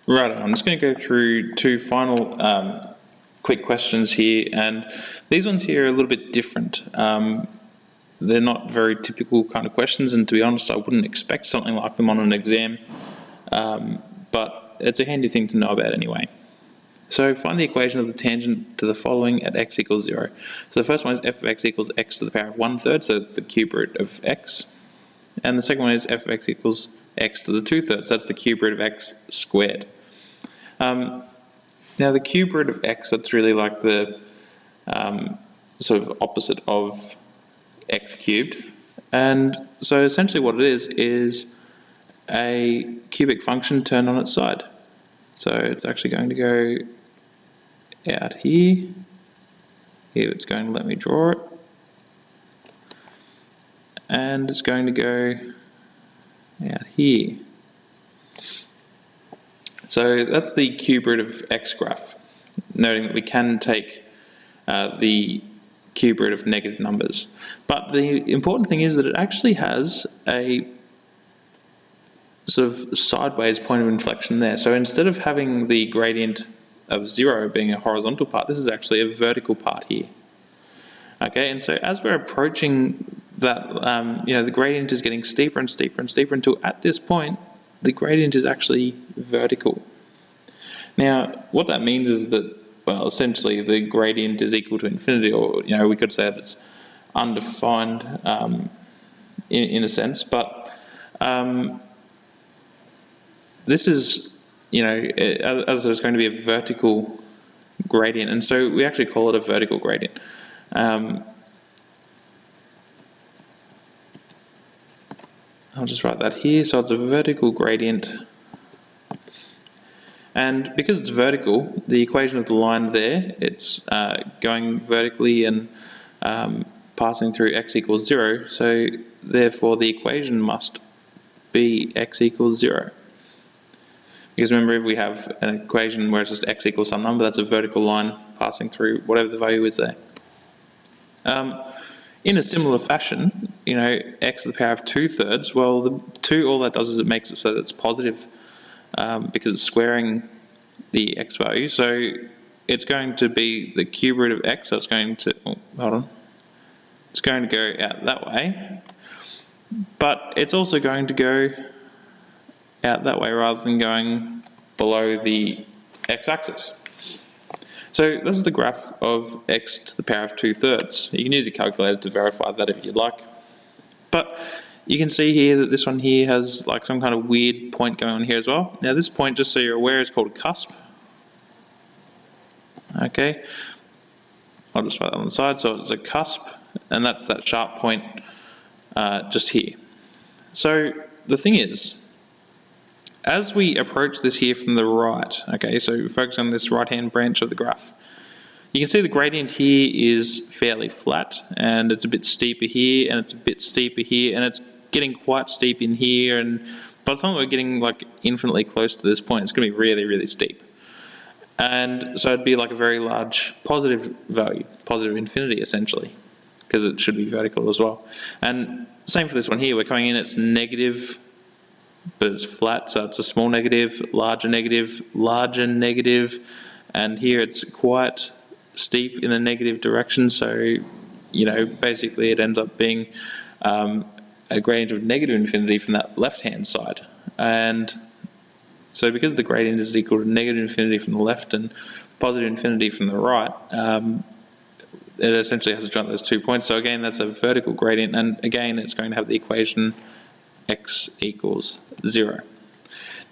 Right, I'm just going to go through two final quick questions here, and these ones here are a little bit different. They're not very typical kind of questions, and to be honest, I wouldn't expect something like them on an exam, but it's a handy thing to know about anyway. So find the equation of the tangent to the following at x equals 0. So the first one is f of x equals x to the power of 1/3, so it's the cube root of x. And the second one is f of x equals x to the 2/3, so that's the cube root of x squared. Now the cube root of x, that's really like the sort of opposite of x cubed. And so essentially what it is a cubic function turned on its side. So it's actually going to go out here. Here it's going to let me draw it. And it's going to go out here. So that's the cube root of x graph, noting that we can take the cube root of negative numbers. But the important thing is that it actually has a sort of sideways point of inflection there. So instead of having the gradient of 0 being a horizontal part, this is actually a vertical part here. Okay, and so as we're approaching that, the gradient is getting steeper and steeper and steeper until at this point, the gradient is actually vertical. Now, what that means is that, well, essentially the gradient is equal to infinity, or, we could say that it's undefined in a sense, but this is, as there's going to be a vertical gradient, and so we actually call it a vertical gradient. I'll just write that here. So it's a vertical gradient. And because it's vertical, the equation of the line there, it's going vertically and passing through x equals 0. So therefore the equation must be x equals 0. Because remember, if we have an equation where it's just x equals some number, that's a vertical line passing through whatever the value is there. In a similar fashion, x to the power of 2/3, well, the 2, all that does is it makes it so that it's positive because it's squaring the x value. So it's going to be the cube root of x, so it's going to, it's going to go out that way, but it's also going to go out that way rather than going below the x-axis. So this is the graph of x to the power of 2/3. You can use a calculator to verify that if you'd like. But you can see here that this one here has like some kind of weird point going on here as well. Now this point, just so you're aware, is called a cusp. Okay, I'll just write that on the side. So it's a cusp, and that's that sharp point just here. So the thing is, as we approach this here from the right, okay, so focus on this right-hand branch of the graph, you can see the gradient here is fairly flat, and it's a bit steeper here, and it's a bit steeper here, and it's getting quite steep in here, and by the time we're getting like infinitely close to this point, it's going to be really, really steep. And so it'd be like a very large positive value, positive infinity essentially, because it should be vertical as well. And same for this one here, we're coming in, it's negative, but it's flat, so it's a small negative, larger negative, and here it's quite steep in the negative direction, so basically it ends up being a gradient of negative infinity from that left-hand side. And so because the gradient is equal to negative infinity from the left and positive infinity from the right, it essentially has to join those 2 points. So again, that's a vertical gradient, and again, it's going to have the equation x equals 0.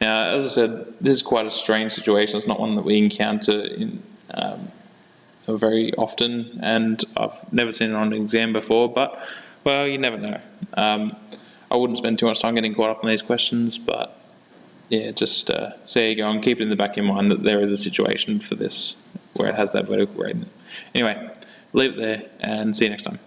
Now, as I said, this is quite a strange situation. It's not one that we encounter in very often, and I've never seen it on an exam before, but, well, you never know. I wouldn't spend too much time getting caught up on these questions, but yeah, just see how you go and keep it in the back of your mind that there is a situation for this where it has that vertical gradient. Anyway, leave it there and see you next time.